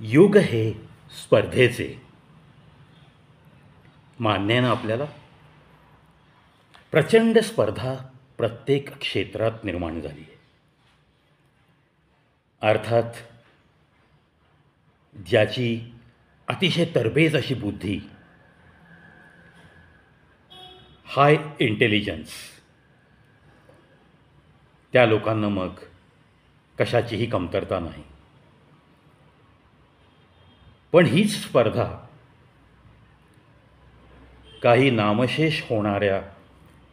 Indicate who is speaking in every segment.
Speaker 1: युग हे स्पर्धेचे मान्य आहे ना आपल्याला. प्रचंड स्पर्धा प्रत्येक क्षेत्रात निर्माण झाली आहे. अर्थात ज्याची अतिशय तरबेज अशी बुद्धी, हाय इंटेलिजन्स, त्या लोकांना मग कशाचीही कमतरता नाही. पण हीच स्पर्धा काही नामशेष होणाऱ्या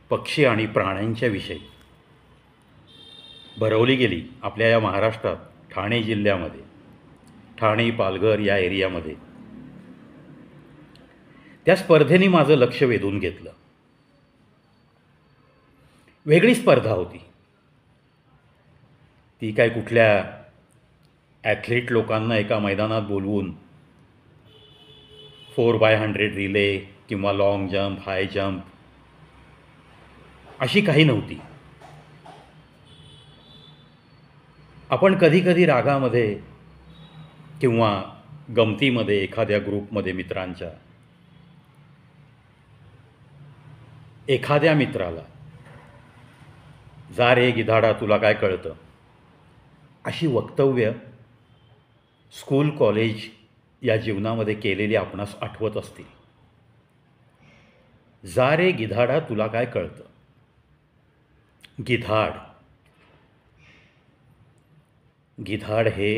Speaker 1: पक्षी आणि प्राण्यांच्या विषयी भरवली गेली आपल्या या महाराष्ट्रात, ठाणे जिल्ह्यामध्ये, ठाणे पालघर या एरियामध्ये. त्या स्पर्धेने माझं लक्ष वेधून घेतलं. वेगळी स्पर्धा होती ती. काय कुठल्या ॲथलीट लोकांना एका मैदानात बोलवून 4x100 रिले किंवा लाँग जंप, हाय जंप अशी काही नव्हती. आपण कधीकधी रागामध्ये किंवा गमतीमध्ये एखाद्या ग्रुपमध्ये मित्रांच्या एखाद्या मित्राला जा रे गिधाडा तुला काय कळतं अशी वक्तव्य स्कूल कॉलेज या जीवनामध्ये केलेली आपणास आठवत असतील. जा रे गिधाडा तुला काय कळतं. गिधाड हे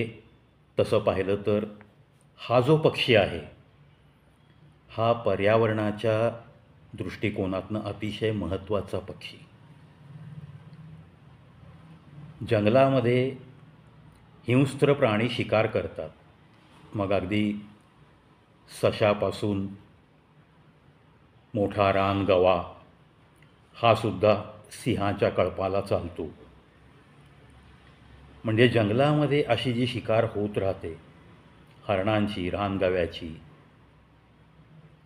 Speaker 1: तसं पाहिलं तर हा जो पक्षी आहे हा पर्यावरणाच्या दृष्टिकोनातनं अतिशय महत्त्वाचा पक्षी. जंगलामध्ये हिंस्त्र प्राणी शिकार करतात. मग अगदी सशापासून मोठा रानगवा हा सुद्धा सिंहाच्या कळपाला चालतो. म्हणजे जंगलामध्ये अशी जी शिकार होत राहते, हरणांची, रानगव्याची,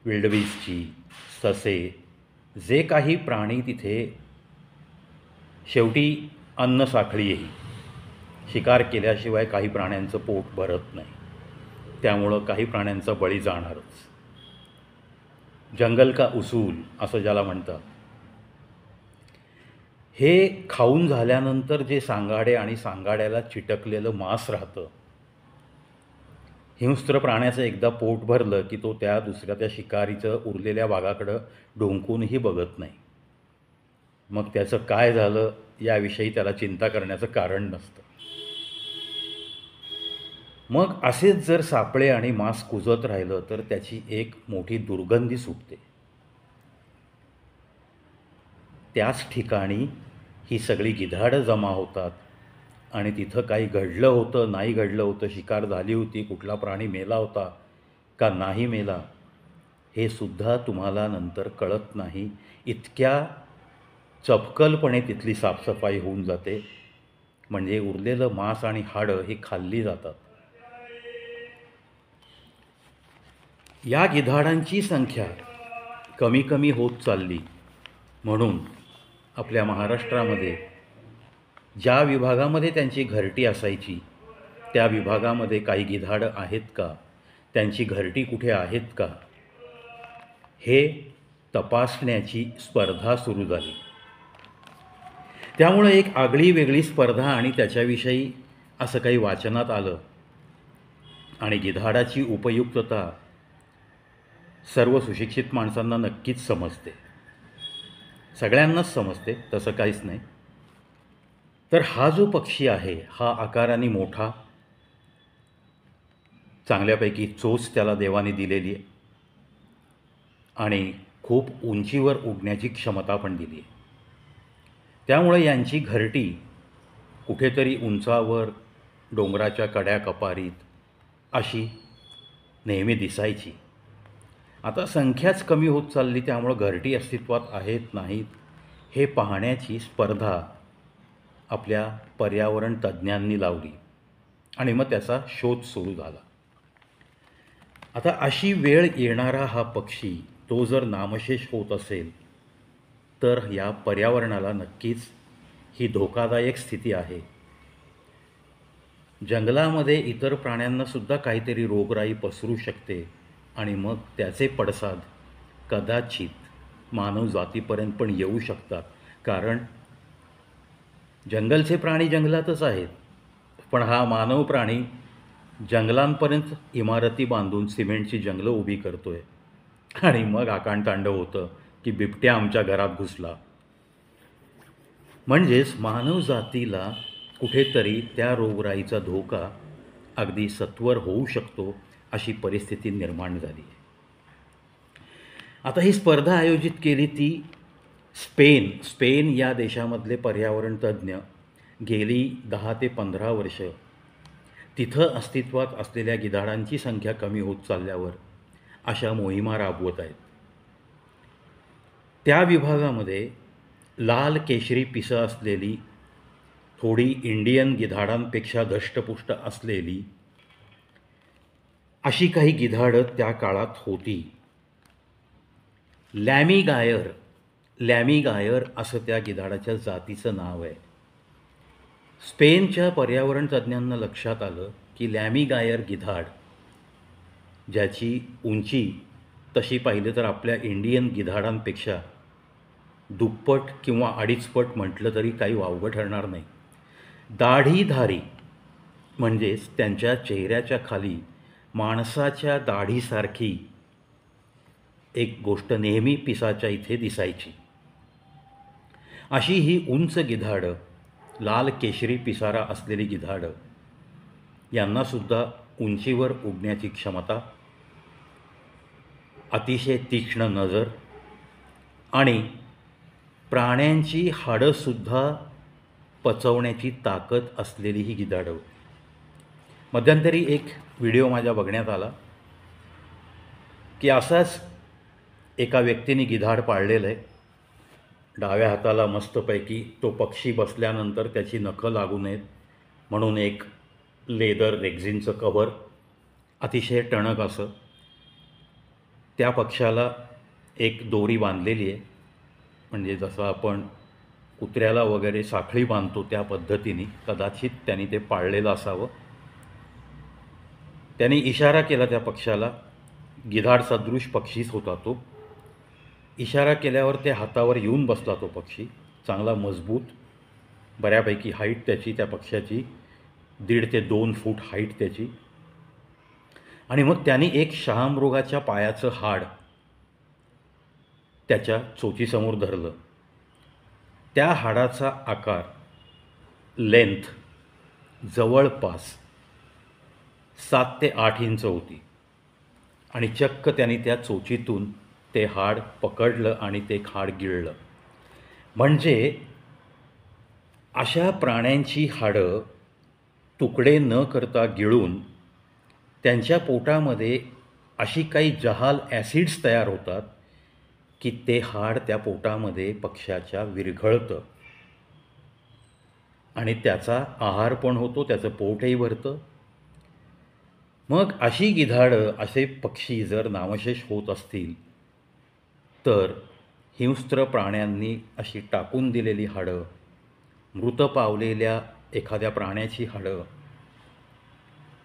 Speaker 1: विल्डबीसची, ससे, जे काही प्राणी तिथे शेवटी अन्न साखळी येईल, शिकार केल्याशिवाय काही प्राण्यांचं पोट भरत नाही, त्यामुळं काही प्राण्यांचा बळी जाणारच. जंगल का उसूल असं ज्याला म्हणतात. हे खाऊन झाल्यानंतर जे सांगाडे आणि सांगाड्याला चिटकलेलं मांस राहतं, हिंस्त्र प्राण्याचं एकदा पोट भरलं की तो त्या दुसऱ्या त्या शिकारीचं उरलेल्या भागाकडं डोंकूनही बघत नाही. मग त्याचं काय झालं याविषयी त्याला चिंता करण्याचं कारण नसतं. मग असेच जर सापळे आणि मांस कुजत राहिलं तर त्याची एक मोठी दुर्गंधी सुटते. त्याच ठिकाणी ही सगळी गिधाडं जमा होतात आणि तिथं काही घडलं होतं, नाही घडलं होतं, शिकार झाली होती, कुठला प्राणी मेला होता का नाही मेला, हे सुद्धा तुम्हाला नंतर कळत नाही. इतक्या चपकलपणे तिथली साफसफाई होऊन जाते. म्हणजे उरलेलं मांस आणि हाडं ही खाल्ली जातात. या गिधाडांची संख्या कमी कमी होत चालली. म्हणून आपल्या महाराष्ट्रामध्ये ज्या विभागामध्ये त्यांची घरटी असायची त्या विभागामध्ये काही गिधाडं आहेत का, त्यांची घरटी कुठे आहेत का, हे तपासण्याची स्पर्धा सुरू झाली. त्यामुळे एक आगळी वेगळी स्पर्धा आणि त्याच्याविषयी असं काही वाचनात आलं. आणि गिधाडाची उपयुक्तता सर्व सुशिक्षित माणसांना नक्कीच समजते, सगळ्यांनाच समजते, तसं काहीच नाही. तर हा जो पक्षी आहे हा आकाराने मोठा, चांगल्यापैकी चोच त्याला देवाने दिलेली आहे आणि खूप उंचीवर उडण्याची क्षमता पण दिली आहे. त्यामुळे यांची घरटी कुठेतरी उंचावर डोंगराच्या कड्या कपारीत अशी नेहमी दिसायची. आता संख्याच कमी होत चालली, त्यामुळं घरटी अस्तित्वात आहेत नाहीत हे पाहण्याची स्पर्धा आपल्या पर्यावरण तज्ज्ञांनी लावली आणि मग त्याचा शोध सुरू झाला. आता अशी वेळ येणारा हा पक्षी तो जर नामशेष होत असेल तर या पर्यावरणाला नक्कीच ही धोकादायक स्थिती आहे. जंगलामध्ये इतर प्राण्यांनासुद्धा काहीतरी रोगराई पसरू शकते आणि मग त्याचे पडसाद कदाचित मानवजातीपर्यंत पण येऊ शकतात. कारण जंगलचे प्राणी जंगलातच आहेत, पण हा मानव प्राणी जंगलांपर्यंत इमारती बांधून सिमेंटची जंगलं उभी करतोय आणि मग आकांडतांडव होतं की बिबट्या आमच्या घरात घुसला. म्हणजेच मानवजातीला कुठेतरी त्या रोगराईचा धोका अगदी सत्वर होऊ शकतो अशी परिस्थिती निर्माण झाली आहे. आता ही स्पर्धा आयोजित केली ती स्पेन या देशामधले पर्यावरण तज्ज्ञ गेली 10 ते 15 वर्ष तिथं अस्तित्वात असलेल्या गिधाडांची संख्या कमी होत चालल्यावर अशा मोहिमा राबवत आहेत. त्या विभागामध्ये लाल केशरी पिसं असलेली, थोडी इंडियन गिधाडांपेक्षा धष्टपुष्ट असलेली अशी काही गिधाडं त्या काळात होती. लॅमिगायर असं त्या गिधाडाच्या जातीचं नाव आहे. स्पेनच्या पर्यावरण तज्ज्ञांना लक्षात आलं की लॅमिगायर गिधाड, ज्याची उंची तशी पाहिलं तर आपल्या इंडियन गिधाडांपेक्षा दुप्पट किंवा अडीचपट म्हटलं तरी काही वावगं ठरणार नाही, दाढीधारी म्हणजेच त्यांच्या चेहऱ्याच्या खाली माणसाच्या दाढीसारखी एक गोष्ट नेहमी पिसाच्या इथे दिसायची, अशी ही उंच गिधाडं, लाल केशरी पिसारा असलेली गिधाडं, यांनासुद्धा उंचीवर उडण्याची क्षमता, अतिशय तीक्ष्ण नजर आणि प्राण्यांची हाडंसुद्धा पचवण्याची ताकद असलेली ही गिधाडं होती. मध्यंतरी एक व्हिडिओ माझ्या बघण्यात आला की असाच एका व्यक्तीने गिधाड पाळलेलं आहे. डाव्या हाताला मस्तपैकी तो पक्षी बसल्यानंतर त्याची नखं लागू नयेत म्हणून एक लेदर रेक्झिनचं कव्हर अतिशय टणक असं, त्या पक्षाला एक दोरी बांधलेली आहे, म्हणजे जसं आपण कुत्र्याला वगैरे साखळी बांधतो त्या पद्धतीने कदाचित त्यांनी ते पाळलेलं असावं. त्यांनी इशारा केला त्या पक्षाला, गिधाड सदृश पक्षीच होता तो. इशारा केल्यावर ते हातावर येऊन बसला तो पक्षी, चांगला मजबूत, बऱ्यापैकी हाईट त्याची, त्या पक्षाची 1.5 ते 2 फूट हाईट त्याची. आणि मग त्यांनी एक शहामृगाच्या पायाचं हाड त्याच्या चोचीसमोर धरलं. त्या हाडाचा आकार, लेंथ जवळपास 7 ते 8 इंच होती आणि चक्क त्यांनी त्या चोचीतून ते हाड पकडलं आणि ते हाड गिळलं. म्हणजे अशा प्राण्यांची हाडं तुकडे न करता गिळून त्यांच्या पोटामध्ये अशी काही जहाल ॲसिड्स तयार होतात की ते हाड त्या पोटामध्ये पक्ष्याच्या विरघळतं आणि त्याचा आहार पण होतो, त्याचं पोटही भरतं. मग अशी गिधाडं, असे पक्षी जर नामशेष होत असतील तर हिंस्त्र प्राण्यांनी अशी टाकून दिलेली हाडं, मृत पावलेल्या एखाद्या प्राण्याची हाडं,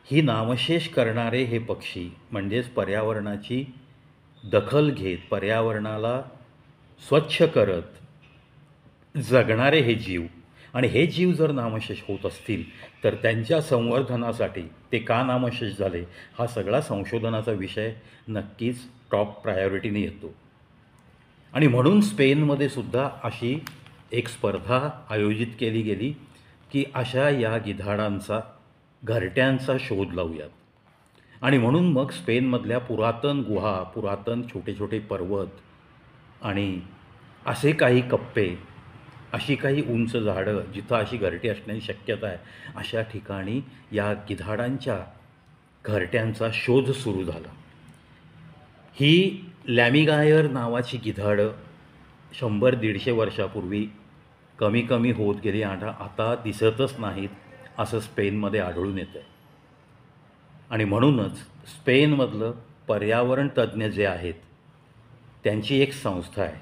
Speaker 1: ही नामशेष करणारे हे पक्षी, म्हणजेच पर्यावरणाची दखल घेत, पर्यावरणाला स्वच्छ करत जगणारे हे जीव, आणि हे जीव जर नामशेष होत असतील तर त्यांच्या संवर्धनासाठी ते का नामशेष झाले हा सगळा संशोधनाचा विषय नक्कीच टॉप प्रायोरिटीने येतो. आणि म्हणून स्पेनमध्ये सुद्धा अशी एक स्पर्धा आयोजित केली गेली की अशा या गिधाडांचा, घरट्यांचा शोध लावूयात. आणि म्हणून मग स्पेनमधल्या पुरातन गुहा, पुरातन छोटे छोटे पर्वत आणि असे काही कप्पे, अशी काही उंच झाडं जिथं अशी घरटी असण्याची शक्यता आहे, अशा ठिकाणी या गिधाडांच्या घरट्यांचा शोध सुरू झाला. ही लॅमिगायर नावाची गिधाडं 100-150 वर्षापूर्वी कमी कमी होत गेली आणि आता दिसतच नाहीत असं स्पेनमध्ये आढळून येतं आहे. आणि म्हणूनच स्पेनमधलं पर्यावरण तज्ज्ञ जे आहेत त्यांची एक संस्था आहे,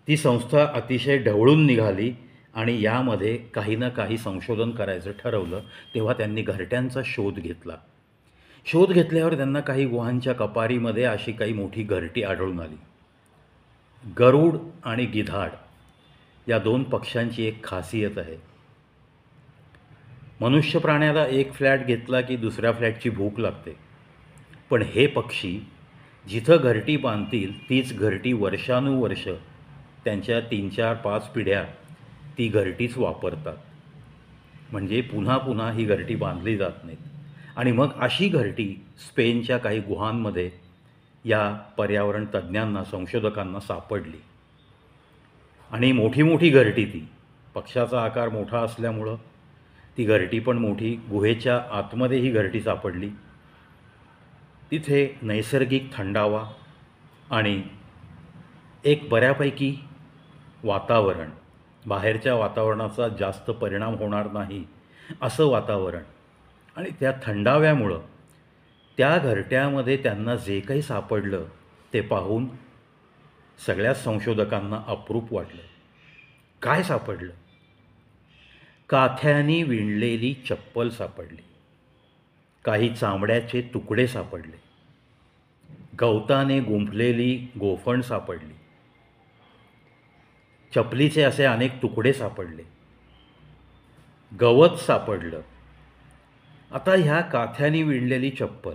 Speaker 1: ती संस्था अतिशय ढवळून निघाली आणि यामध्ये काही ना काही संशोधन करायचं ठरवलं. तेव्हा त्यांनी घरट्यांचा शोध घेतला. शोध घेतल्यावर त्यांना काही गुहांच्या कपारीमध्ये अशी काही मोठी घरटी आढळून आली. गरुड आणि गिधाड या 2 पक्ष्यांची एक खासियत आहे. मनुष्य प्राण्याला एक फ्लॅट घेतला की दुसऱ्या फ्लॅटची भूक लागते, पण हे पक्षी जिथं घरटी बांधतील तीच घरटी वर्षानुवर्ष, त्यांच्या 3-4-5 पिढ्या ती घरटीच वापरतात. म्हणजे पुन्हा पुन्हा ही घरटी बांधली जात नाहीत. आणि मग अशी घरटी स्पेनच्या काही गुहांमध्ये या पर्यावरण तज्ज्ञांना, संशोधकांना सापडली. आणि मोठी मोठी घरटी, ती पक्षाचा आकार मोठा असल्यामुळं ती घरटी पण मोठी. गुहेच्या आतमध्ये ही घरटी सापडली. तिथे नैसर्गिक थंडावा आणि एक बऱ्यापैकी वातावरण, बाहेरच्या वातावरणाचा जास्त परिणाम होणार नाही असं वातावरण. आणि त्या थंडाव्यामुळं त्या घरट्यामध्ये त्यांना जे काही सापडलं ते पाहून सगळ्याच संशोधकांना अप्रूप वाटलं. काय सापडलं? काथ्याने विणलेली चप्पल सापडली. काही चामड्याचे तुकडे सापडले. गवताने गुंफलेली गोफण सापडली. चपलीचे असे अनेक तुकडे सापडले. गवत सापडलं. आता ह्या काथ्याने विणलेली चप्पल,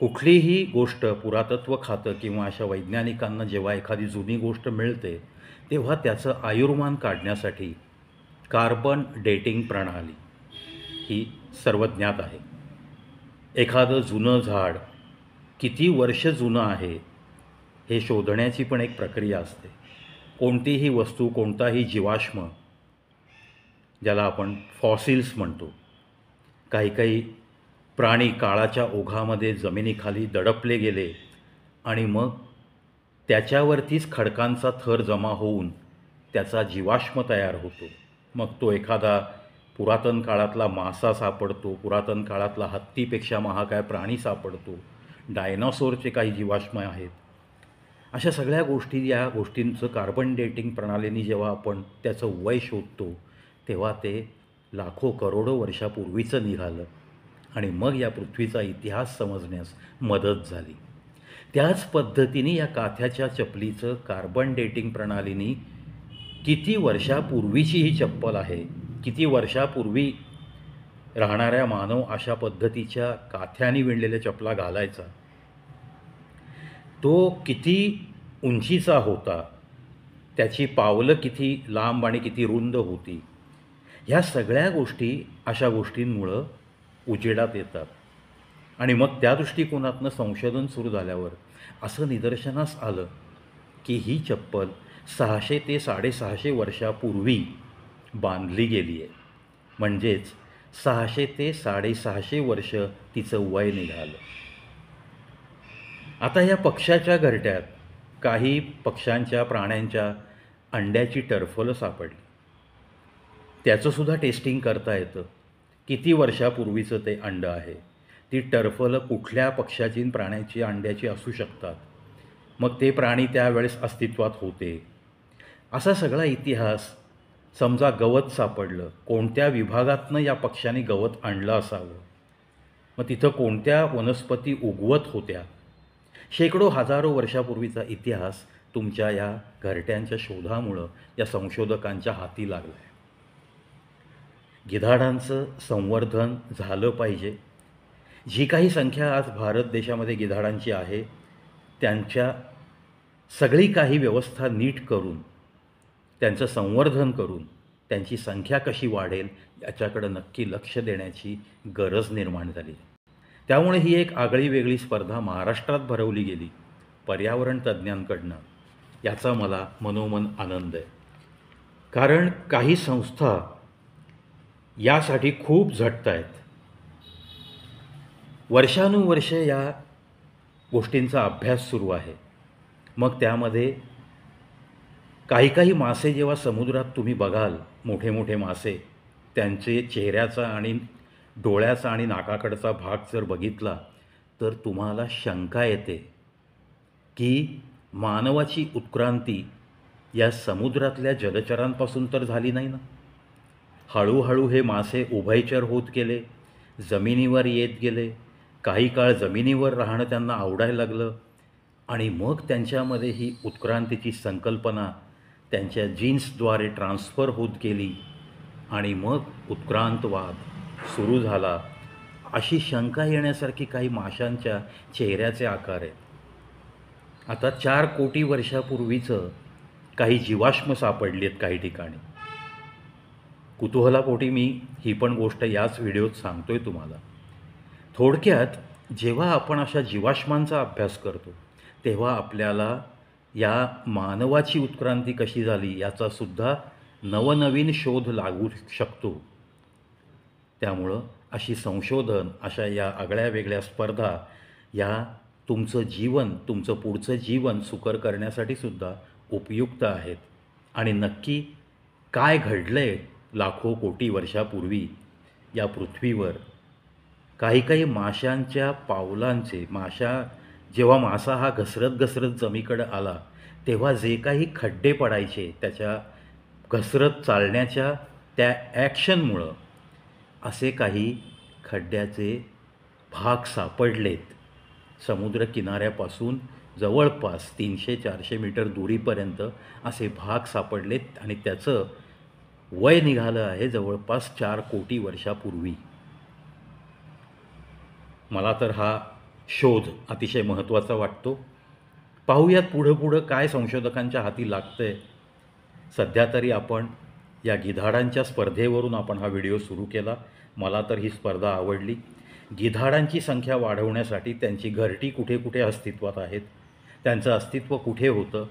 Speaker 1: कुठलीही गोष्ट पुरातत्व खातं किंवा अशा वैज्ञानिकांना जेव्हा एखादी जुनी गोष्ट मिळते तेव्हा त्याचं आयुर्मान काढण्यासाठी कार्बन डेटिंग प्रणाली ही सर्वज्ञात आहे. एखादं जुनं झाड किती वर्ष जुनं आहे हे शोधण्याची पण एक प्रक्रिया असते. कोणतीही वस्तू, कोणताही जीवाश्म, ज्याला आपण फॉसिल्स म्हणतो, काही काही प्राणी काळाच्या ओघामध्ये जमिनीखाली दडपले गेले आणि मग त्याच्यावरतीच खडकांचा थर जमा होऊन त्याचा जीवाश्म तयार होतो. मग तो एखादा पुरातन काळातला मासा सापडतो, पुरातन काळातला हत्तीपेक्षा महाकाय प्राणी सापडतो, डायनॉसॉरचे काही जीवाश्म आहेत. अशा सगळ्या गोष्टी, या गोष्टींचं कार्बन डेटिंग प्रणालीने जेव्हा आपण त्याचं वय शोधतो तेव्हा ते लाखो करोडो वर्षापूर्वीचं निघालं आणि मग या पृथ्वीचा इतिहास समजण्यास मदत झाली. त्याच पद्धतीने या काथ्याच्या चपलीचं कार्बन डेटिंग प्रणालीने किती वर्षापूर्वीची ही चप्पल आहे, किती वर्षापूर्वी राहणाऱ्या मानव अशा पद्धतीच्या काथ्याने विणलेल्या चपला घालायचा, तो किती उंचीचा होता, त्याची पावलं किती लांब आणि किती रुंद होती, ह्या सगळ्या गोष्टी अशा गोष्टींमुळं उजेडात येतात. आणि मग त्या दृष्टिकोनातनं संशोधन सुरू झाल्यावर असं निदर्शनास आलं की ही चप्पल 600 ते 650 वर्षापूर्वी बांधली गेली आहे. म्हणजेच 600 ते 650 वर्ष तिचं वय निघालं. आता या पक्ष्याच्या घरट्यात काही पक्ष्यांच्या, प्राण्यांच्या अंड्याची टरफलं सापडली. त्याचंसुद्धा टेस्टिंग करता येतं. किती वर्षापूर्वीचं ते अंडं आहे, ती टरफलं कुठल्या पक्ष्याची, प्राण्याची, अंड्याची असू शकतात. मग ते प्राणी त्यावेळेस अस्तित्वात होते. असा सगळा इतिहास. समजा गवत सापडलं, कोणत्या विभागातनं या पक्ष्याने गवत आणलं असावं, मग तिथं कोणत्या वनस्पती उगवत होत्या, शेकडो हजारो वर्षापूर्वीचा इतिहास तुमच्या या घरट्यांच्या शोधामुळं या संशोधकांच्या हाती लागला आहे. गिधाडांचं संवर्धन झालं पाहिजे. जी काही संख्या आज भारत देशामध्ये गिधाडांची आहे, त्यांच्या सगळी काही व्यवस्था नीट करून, त्यांचं संवर्धन करून त्यांची संख्या कशी वाढेल याच्याकडं नक्की लक्ष देण्याची गरज निर्माण झाली. त्यामुळे ही एक आगळी वेगळी स्पर्धा महाराष्ट्रात भरवली गेली पर्यावरण तज्ज्ञांकडनं, याचा मला मनोमन आनंद आहे. कारण काही संस्था यासाठी खूप झटत आहेत. वर्षानुवर्षे या गोष्टींचा अभ्यास सुरू आहे. मग त्यामध्ये काही काही मासे जेव्हा समुद्रात तुम्ही बघाल, मोठे मोठे मासे, त्यांचे चेहऱ्याचा आणि डोळ्याचा आणि नाकाकडचा भाग जर बघितला तर तुम्हाला शंका येते की मानवाची उत्क्रांती या समुद्रातल्या जलचरांपासून तर झाली नाही ना. हळूहळू हे मासे उभयचर होत गेले, जमिनीवर येत गेले. काही काळ जमिनीवर राहणं त्यांना आवडायला लागलं आणि मग त्यांच्यामध्ये ही उत्क्रांतीची संकल्पना त्यांच्या जीन्सद्वारे ट्रान्स्फर होत गेली आणि मग उत्क्रांतवाद सुरू झाला. अशी शंका येण्यासारखी काही माशांच्या चेहऱ्याचे आकार आहेत. आता 4 कोटी वर्षापूर्वीचं काही जीवाश्म सापडली आहेत काही ठिकाणी. कुतूहलापोटी मी ही पण गोष्ट याच व्हिडिओत सांगतोय तुम्हाला. थोडक्यात जेव्हा आपण अशा जीवाश्मांचा अभ्यास करतो तेव्हा आपल्याला या मानवाची उत्क्रांती कशी झाली याचासुद्धा नवनवीन शोध लागू शकतो. त्यामुळं अशी संशोधन, अशा या आगळ्या वेगळ्या स्पर्धा या तुमचं जीवन, तुमचं पुढचं जीवन सुकर करण्यासाठी सुद्धा उपयुक्त आहेत. आणि नक्की काय घडलं आहे लाखो कोटी वर्षापूर्वी या पृथ्वीवर, काही काही माशांच्या पावलांचे, जेव्हा मासा हा घसरत घसरत जमीकडे आला तेव्हा जे काही खड्डे पडायचे त्याच्या घसरत चालण्याच्या त्या ॲक्शनमुळं असे काही खड्ड्याचे भाग सापडलेत. समुद्रकिनाऱ्यापासून जवळपास 300-400 मीटर दुरीपर्यंत असे भाग सापडलेत आणि त्याचं वय निघालं आहे जवळपास 4 कोटी वर्षापूर्वी. मला तर हा शोध अतिशय महत्त्वाचा वाटतो. पाहूयात पुढं काय संशोधकांच्या हाती लागतं आहे. सध्या तरी आपण या गिधाडांच्या स्पर्धेवरून आपण हा व्हिडिओ सुरू केला. मला तर ही स्पर्धा आवडली. गिधाडांची संख्या वाढवण्यासाठी त्यांची घरटी कुठे कुठे अस्तित्वात आहेत, त्यांचं अस्तित्व कुठे होतं,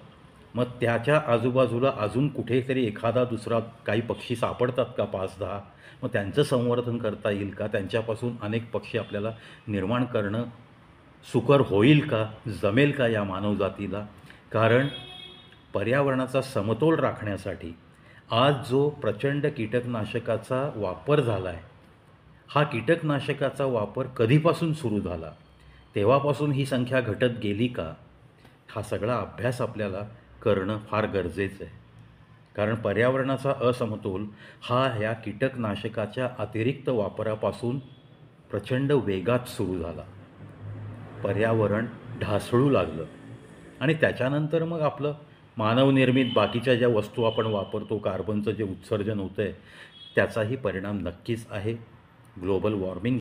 Speaker 1: मग त्याच्या आजूबाजूला अजून कुठेतरी एखादा दुसरा काही पक्षी सापडतात का 5-10, मग त्यांचं संवर्धन करता येईल का, त्यांच्यापासून अनेक पक्षी आपल्याला निर्माण करणं सुकर होईल का, जमेल का या मानवजातीला. कारण पर्यावरणाचा समतोल राखण्यासाठी आज जो प्रचंड कीटकनाशकाचा वापर झाला आहे, हा कीटकनाशकाचा वापर कधीपासून सुरू झाला, तेव्हापासून ही संख्या घटत गेली का, हा सगळा अभ्यास आपल्याला करणं फार गरजेचं आहे. कारण पर्यावरणाचा असमतोल हा ह्या कीटकनाशकाच्या अतिरिक्त वापरापासून प्रचंड वेगात सुरू झाला. पर्यावरण ढासळू लागलं आणि त्याच्यानंतर मग आपलं मानवनिर्मित बाकीच्या ज्या वस्तू आपण वापरतो, कार्बनचं जे उत्सर्जन होतं आहे त्याचाही परिणाम नक्कीच आहे. Global warming